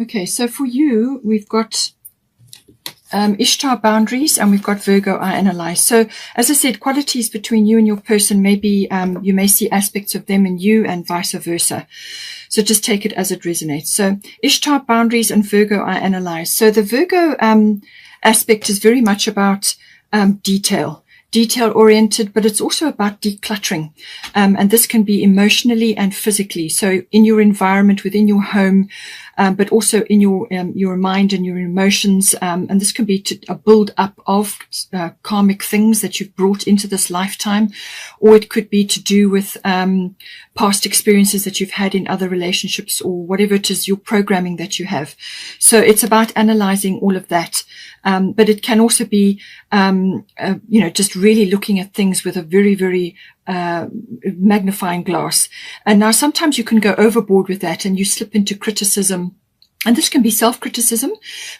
Okay, so for you, we've got Ishtar boundaries, and we've got Virgo I analyze. So as I said, qualities between you and your person, maybe you may see aspects of them in you and vice versa. So just take it as it resonates. So Ishtar boundaries and Virgo I analyze. So the Virgo aspect is very much about detail oriented, but it's also about decluttering. And this can be emotionally and physically. So in your environment, within your home, but also in your mind and your emotions. And this can be a build up of karmic things that you've brought into this lifetime, or it could be to do with past experiences that you've had in other relationships, or whatever it is, your programming that you have. So it's about analyzing all of that. But it can also be, just really looking at things with a very, very magnifying glass. And now sometimes you can go overboard with that and you slip into criticism. And this can be self-criticism,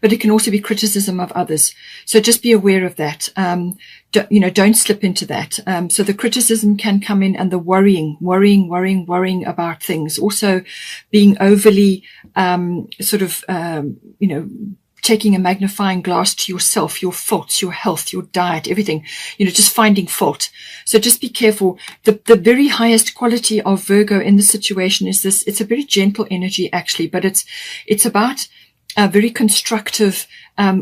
but it can also be criticism of others. So just be aware of that. Don't slip into that. So the criticism can come in, and the worrying about things. Also being overly, taking a magnifying glass to yourself, your faults, your health, your diet, everything, just finding fault. So just be careful. The very highest quality of Virgo in this situation is this. It's a very gentle energy, actually, but it's about a very constructive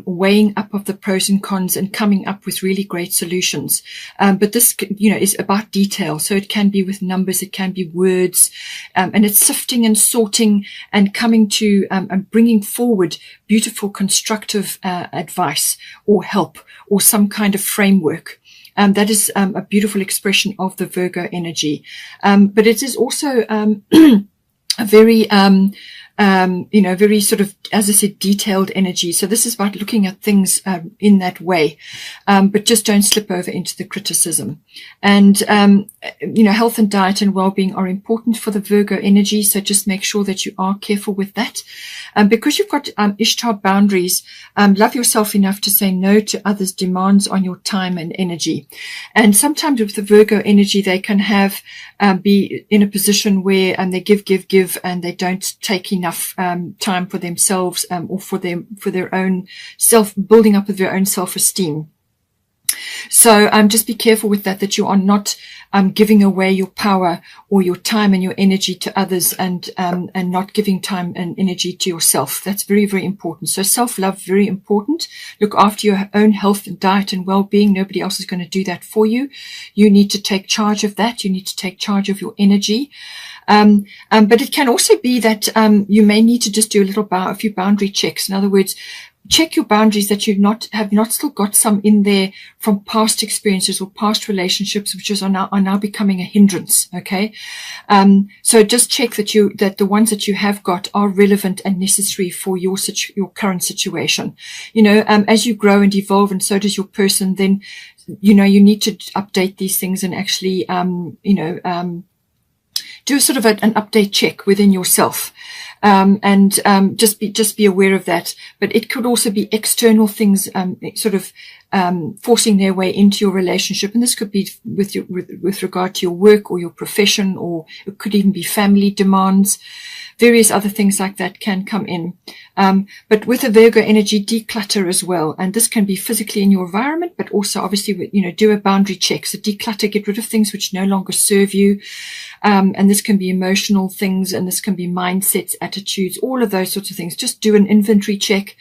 weighing up of the pros and cons and coming up with really great solutions. But this, is about detail. So it can be with numbers, it can be words, and it's sifting and sorting and coming to and bringing forward beautiful, constructive advice or help or some kind of framework. That is a beautiful expression of the Virgo energy. But it is also a very very sort of, as I said, detailed energy. So this is about looking at things in that way, but just don't slip over into the criticism. And, health and diet and well-being are important for the Virgo energy. So just make sure that you are careful with that. Because you've got Ishtar boundaries, love yourself enough to say no to others' demands on your time and energy. And sometimes with the Virgo energy, they can have be in a position where they give, and they don't take enough time for themselves or for their own building up of their own self-esteem. So just be careful with that you are not giving away your power or your time and your energy to others, and not giving time and energy to yourself. That's very, very important. So self-love, very important. Look after your own health and diet and well-being. Nobody else is going to do that for you. You need to take charge of that. You need to take charge of your energy. But it can also be that you may need to just do a few boundary checks. In other words, check your boundaries that you have not still got some in there from past experiences or past relationships, which are now becoming a hindrance. Okay. So just check that the ones that you have got are relevant and necessary for your current situation. As you grow and evolve, and so does your person, then, you need to update these things and actually, do sort of an update check within yourself. Just be aware of that. But it could also be external things, forcing their way into your relationship. And this could be with regard to your work or your profession, or it could even be family demands. Various other things like that can come in. But with a Virgo energy, declutter as well. And this can be physically in your environment, but also obviously, do a boundary check. So declutter, get rid of things which no longer serve you. And this can be emotional things, and this can be mindsets, attitudes, all of those sorts of things. Just do an inventory check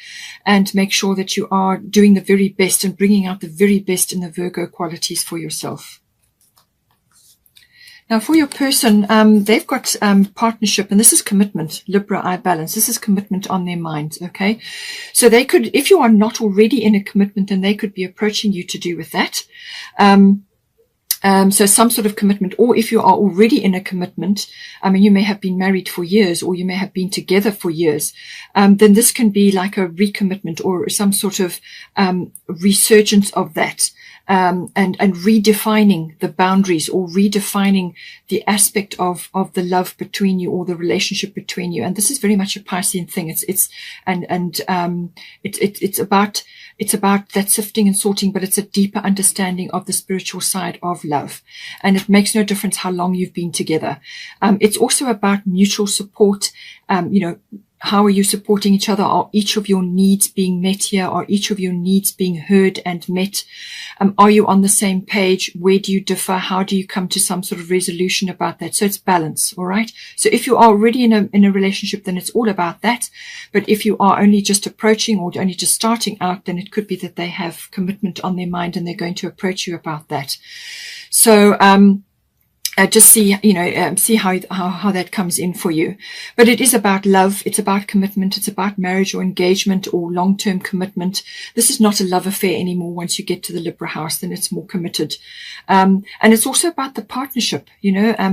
and make sure that you are doing the very best and bringing out the very best in the Virgo qualities for yourself. Now, for your person, they've got partnership, and this is commitment, Libra I balance. This is commitment on their mind, okay? So they could, if you are not already in a commitment, then they could be approaching you to do with that. So some sort of commitment, or if you are already in a commitment, you may have been married for years, or you may have been together for years, then this can be like a recommitment or some sort of resurgence of that. And redefining the boundaries, or redefining the aspect of the love between you, or the relationship between you. And this is very much a Piscean thing. It's about that sifting and sorting, but it's a deeper understanding of the spiritual side of love. And it makes no difference how long you've been together. It's also about mutual support, How are you supporting each other? Are each of your needs being met here? Are each of your needs being heard and met? Are you on the same page? Where do you differ? How do you come to some sort of resolution about that? So it's balance, all right? So if you are already in a relationship, then it's all about that. But if you are only just approaching or only just starting out, then it could be that they have commitment on their mind and they're going to approach you about that. So, just see, see how that comes in for you. But it is about love. It's about commitment. It's about marriage or engagement or long-term commitment. This is not a love affair anymore. Once you get to the Libra house, then it's more committed. And it's also about the partnership,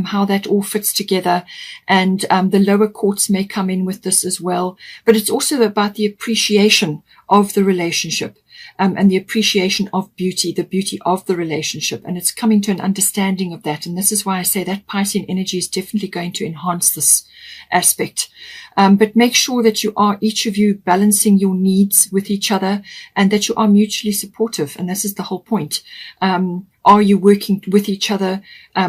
how that all fits together. And the lower courts may come in with this as well. But it's also about the appreciation of the relationship. And the appreciation of beauty, the beauty of the relationship. And it's coming to an understanding of that. And this is why I say that Piscean energy is definitely going to enhance this aspect. But make sure that you are, each of you, balancing your needs with each other and that you are mutually supportive. And this is the whole point. Are you working with each other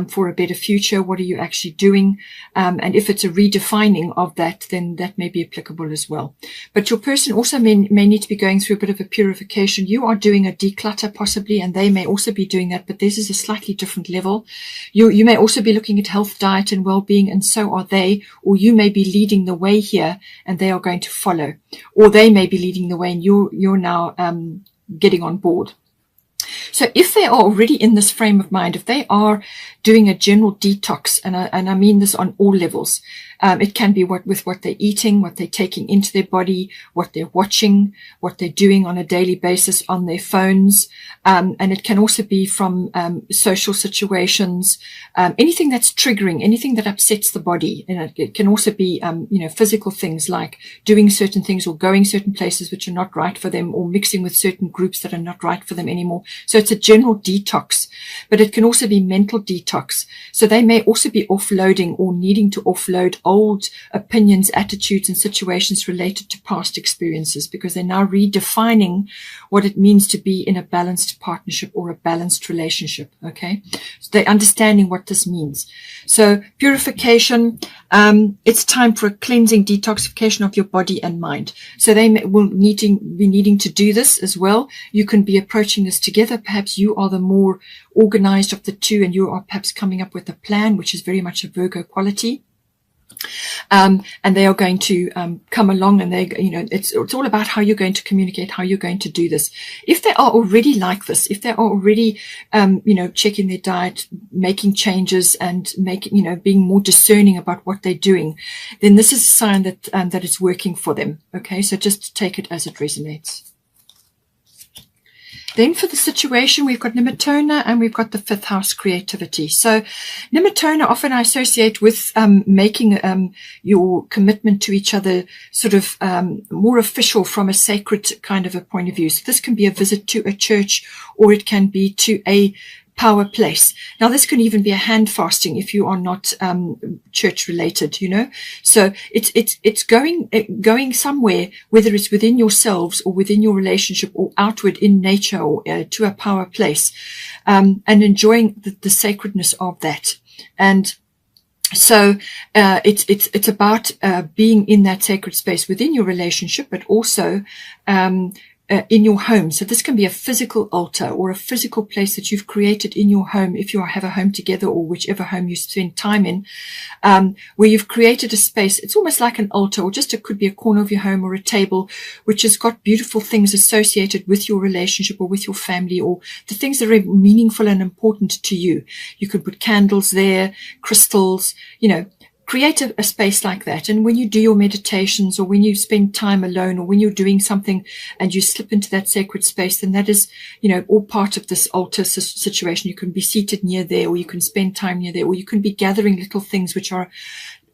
for a better future? What are you actually doing? And if it's a redefining of that, then that may be applicable as well. But your person also may need to be going through a bit of a purification. You are doing a declutter possibly, and they may also be doing that, but this is a slightly different level. You may also be looking at health, diet, and well-being, and so are they. Or you may be leading the way here, and they are going to follow. Or they may be leading the way, and you're now getting on board. So if they are already in this frame of mind, if they are doing a general detox, and I mean this on all levels, it can be with what they're eating, what they're taking into their body, what they're watching, what they're doing on a daily basis on their phones. And it can also be from social situations, anything that's triggering, anything that upsets the body. And it can also be, physical things like doing certain things or going certain places which are not right for them, or mixing with certain groups that are not right for them anymore. So it's a general detox, but it can also be mental detox. So they may also be offloading or needing to offload old opinions, attitudes, and situations related to past experiences, because they're now redefining what it means to be in a balanced partnership or a balanced relationship. Okay. So they're understanding what this means. So purification, it's time for a cleansing, detoxification of your body and mind. So they will be needing to do this as well. You can be approaching this together. Perhaps you are the more organized of the two, and you are perhaps coming up with a plan, which is very much a Virgo quality. And they are going to come along, and it's all about how you're going to communicate, how you're going to do this. If they are already like this, if they are already, checking their diet, making changes, and being more discerning about what they're doing, then this is a sign that that it's working for them. Okay, so just take it as it resonates. Then for the situation, we've got Nematona and we've got the 5th house, creativity. So Nematona often I associate with making your commitment to each other sort of more official from a sacred kind of a point of view. So this can be a visit to a church, or it can be to a power place. Now, this can even be a hand fasting if you are not church related, So it's going somewhere, whether it's within yourselves or within your relationship or outward in nature, or to a power place, and enjoying the sacredness of that. And so it's about being in that sacred space within your relationship, but also in your home. So this can be a physical altar or a physical place that you've created in your home, if you have a home together, or whichever home you spend time in, where you've created a space. It's almost like an altar, or just it could be a corner of your home or a table, which has got beautiful things associated with your relationship or with your family, or the things that are meaningful and important to you. You could put candles there, crystals, create a space like that. And when you do your meditations, or when you spend time alone, or when you're doing something and you slip into that sacred space, then that is, all part of this altar situation. You can be seated near there, or you can spend time near there, or you can be gathering little things which are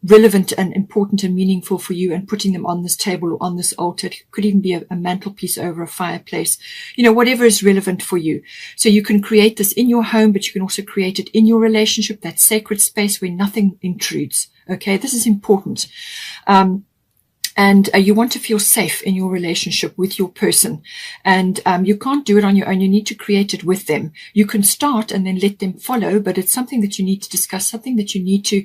relevant and important and meaningful for you and putting them on this table or on this altar. It could even be a mantelpiece over a fireplace, whatever is relevant for you. So you can create this in your home, but you can also create it in your relationship, that sacred space where nothing intrudes. Okay, this is important. And you want to feel safe in your relationship with your person. And you can't do it on your own. You need to create it with them. You can start and then let them follow, but it's something that you need to discuss, something that you need to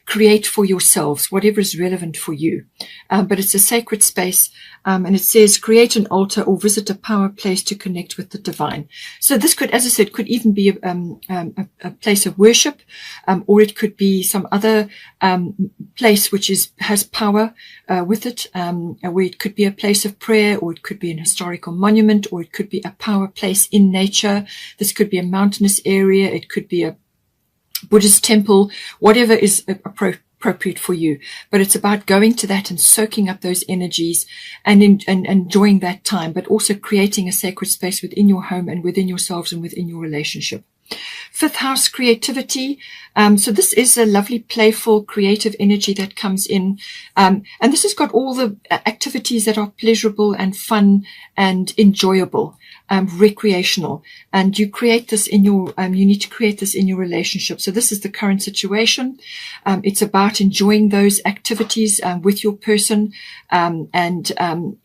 create for yourselves, whatever is relevant for you. But it's a sacred space. And it says, create an altar or visit a power place to connect with the divine. So this could, as I said, could even be a place of worship, or it could be some other place which has power with it, where it could be a place of prayer, or it could be an historical monument, or it could be a power place in nature. This could be a mountainous area. It could be a Buddhist temple, whatever is appropriate for you. But it's about going to that and soaking up those energies and enjoying that time, but also creating a sacred space within your home and within yourselves and within your relationship. Fifth house, creativity. So this is a lovely, playful, creative energy that comes in. And this has got all the activities that are pleasurable and fun and enjoyable, recreational. And you create this in your, you need to create this in your relationship. So this is the current situation. It's about enjoying those activities with your person, and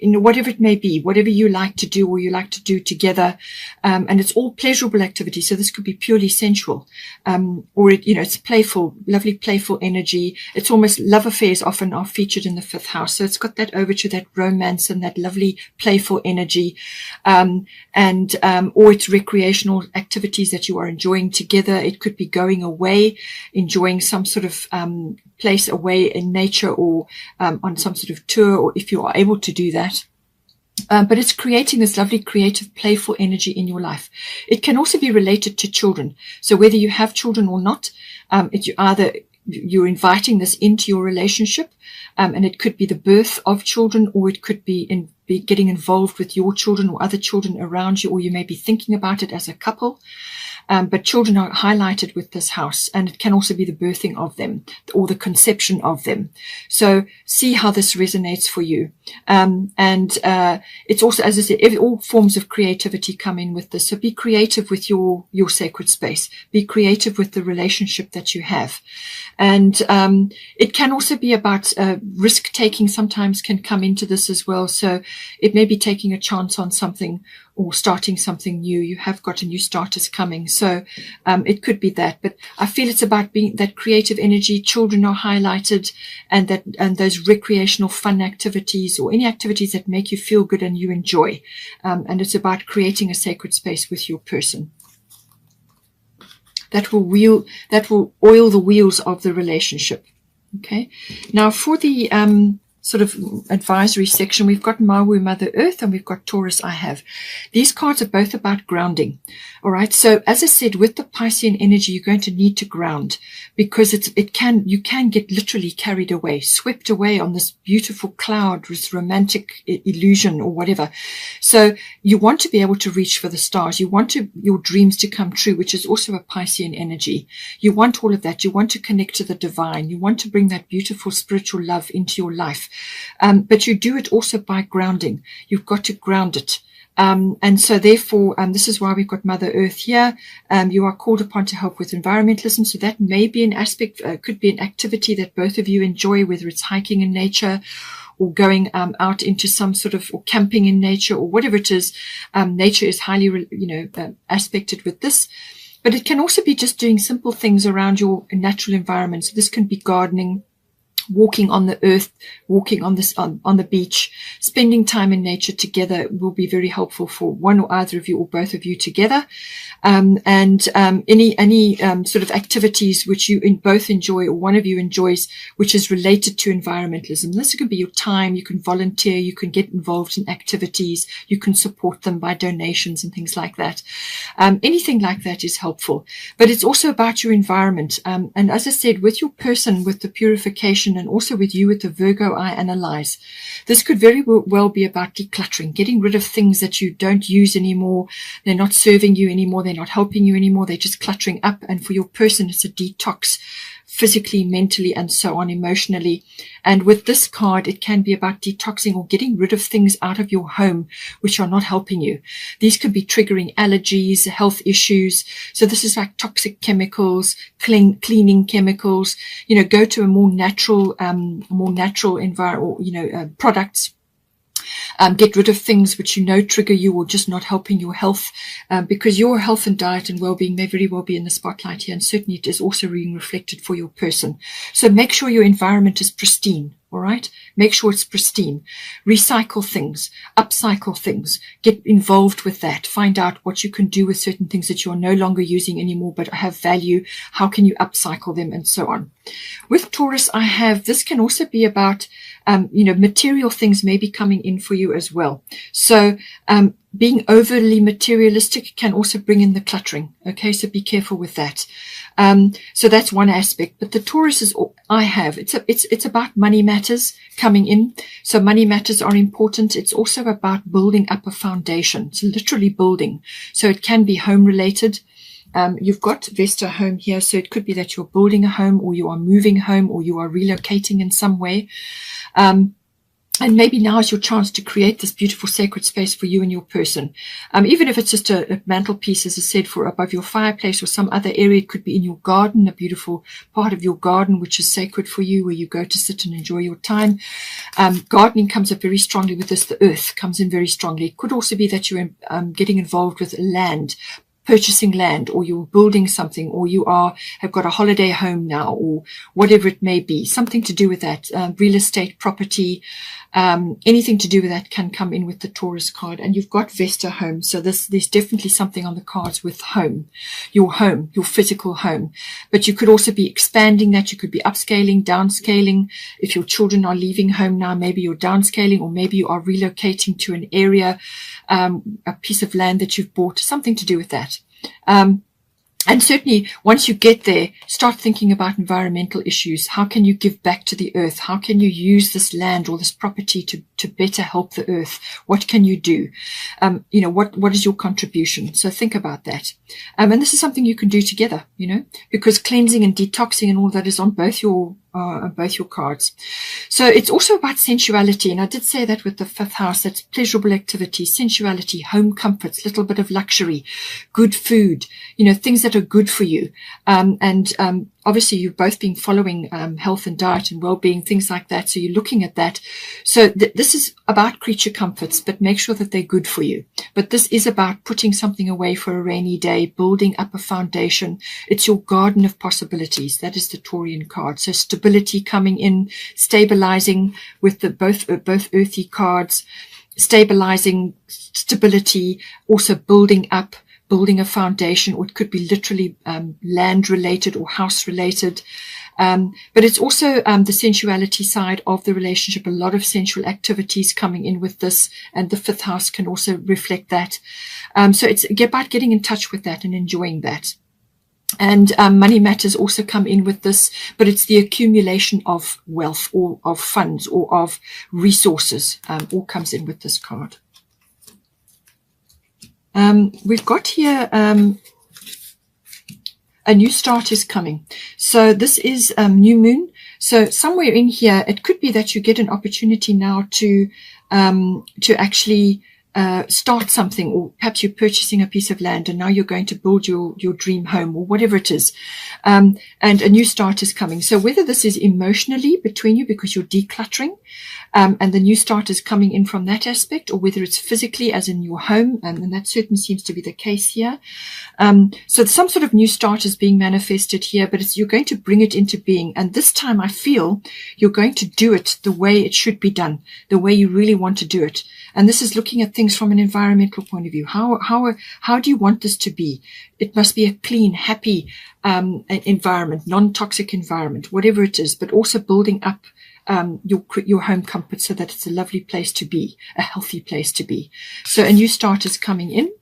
whatever it may be, whatever you like to do or you like to do together. And it's all pleasurable activities. So this could be purely sensual, or it's playful, lovely playful energy. It's almost, love affairs often are featured in the fifth house. So it's got that overture, that romance and that lovely playful energy. Or it's recreational activities that you are enjoying together. It could be going away, enjoying some sort of place away in nature, or on some sort of tour, or if you are able to do that. But it's creating this lovely, creative, playful energy in your life. It can also be related to children. So whether you have children or not, you're inviting this into your relationship, and it could be the birth of children, or it could be getting involved with your children or other children around you, or you may be thinking about it as a couple. But children are highlighted with this house, and it can also be the birthing of them or the conception of them. So see how this resonates for you. It's also, as I said, all forms of creativity come in with this. So be creative with your sacred space. Be creative with the relationship that you have. And it can also be about risk taking sometimes can come into this as well. So it may be taking a chance on something or starting something new. You have got a new starters coming. So it could be that. But I feel it's about being that creative energy. Children are highlighted, and those recreational fun activities, or any activities that make you feel good and you enjoy. And it's about creating a sacred space with your person. That will oil the wheels of the relationship. Okay. Now for the sort of advisory section, we've got Mawu, Mother Earth, and we've got Taurus, I have. These cards are both about grounding. All right. So as I said, with the Piscean energy, you're going to need to ground, because you can get literally carried away, swept away on this beautiful cloud, this romantic illusion or whatever. So you want to be able to reach for the stars. You want your dreams to come true, which is also a Piscean energy. You want all of that. You want to connect to the divine. You want to bring that beautiful spiritual love into your life. But you do it also by grounding. You've got to ground it. And so therefore, this is why we've got Mother Earth here. You are called upon to help with environmentalism. So that may be an aspect, could be an activity that both of you enjoy, whether it's hiking in nature or going out into some sort of, or camping in nature, or whatever it is. Nature is highly, aspected with this. But it can also be just doing simple things around your natural environment. So this can be gardening, walking on the earth, walking on the beach, spending time in nature together will be very helpful for one or either of you or both of you together. Any sort of activities which you both enjoy, or one of you enjoys, which is related to environmentalism. This can be your time. You can volunteer. You can get involved in activities. You can support them by donations and things like that. Anything like that is helpful. But it's also about your environment. And as I said, with your person, with the purification, and also with you with the Virgo I analyze, this could very well be about decluttering, getting rid of things that you don't use anymore. They're not serving you anymore. They're not helping you anymore. They're just cluttering up. And for your person, it's a detox physically, mentally, and so on, emotionally. And with this card, it can be about detoxing or getting rid of things out of your home which are not helping you. These can be triggering allergies, health issues. So this is like toxic chemicals, cleaning chemicals, go to a more natural environment, products. Get rid of things which trigger you or just not helping your health, because your health and diet and well-being may very well be in the spotlight here, and certainly it is also being reflected for your person. So make sure your environment is pristine. All right. Make sure it's pristine. Recycle things, upcycle things, get involved with that. Find out what you can do with certain things that you're no longer using anymore, but have value. How can you upcycle them and so on? With Taurus, this can also be about, material things may be coming in for you as well. So, being overly materialistic can also bring in the cluttering. Okay. So be careful with that. So that's one aspect, but the Taurus it's about money matters coming in. So money matters are important. It's also about building up a foundation. It's literally building. So it can be home related. You've got Vesta home here. So it could be that you're building a home, or you are moving home, or you are relocating in some way. And maybe now is your chance to create this beautiful sacred space for you and your person. Even if it's just a mantelpiece, as I said, for above your fireplace or some other area. It could be in your garden, a beautiful part of your garden, which is sacred for you, where you go to sit and enjoy your time. Gardening comes up very strongly with this. The earth comes in very strongly. It could also be that you're getting involved with land, purchasing land, or you're building something, or you have got a holiday home now, or whatever it may be, something to do with that, real estate, property, anything to do with that can come in with the Taurus card. And you've got Vesta home. So there's definitely something on the cards with home, your physical home. But you could also be expanding that. You could be upscaling, downscaling. If your children are leaving home now, maybe you're downscaling, or maybe you are relocating to an area, a piece of land that you've bought, something to do with that. And certainly once you get there, start thinking about environmental issues. How can you give back to the earth? How can you use this land or this property to better help the earth? What can you do? What is your contribution? So think about that. And this is something you can do together, because cleansing and detoxing and all that is on both your cards. So it's also about sensuality. And I did say that with the 5th house, that's pleasurable activity, sensuality, home comforts, little bit of luxury, good food, things that are good for you. Obviously you've both been following health and diet and well-being, things like that. So you're looking at that. So this is about creature comforts, but make sure that they're good for you. But this is about putting something away for a rainy day, building up a foundation. It's your garden of possibilities. That is the Taurian card. So stability coming in, stabilizing with the both earthy cards, stabilizing, stability, also building up, building a foundation, or it could be literally land related or house related. But it's also the sensuality side of the relationship, a lot of sensual activities coming in with this, and the 5th house can also reflect that. So it's about getting in touch with that and enjoying that. And money matters also come in with this, but it's the accumulation of wealth or of funds or of resources, all comes in with this card. We've got here a new start is coming. So this is new moon. So somewhere in here, it could be that you get an opportunity now to actually start something, or perhaps you're purchasing a piece of land and now you're going to build your dream home or whatever it is. And a new start is coming. So whether this is emotionally between you because you're decluttering, and the new start is coming in from that aspect, or whether it's physically as in your home, and that certainly seems to be the case here. So some sort of new start is being manifested here, but you're going to bring it into being. And this time I feel you're going to do it the way it should be done, the way you really want to do it. And this is looking at things from an environmental point of view. How do you want this to be? It must be a clean, happy environment, non-toxic environment, whatever it is, but also building up your home comfort so that it's a lovely place to be, a healthy place to be. So a new start is coming in.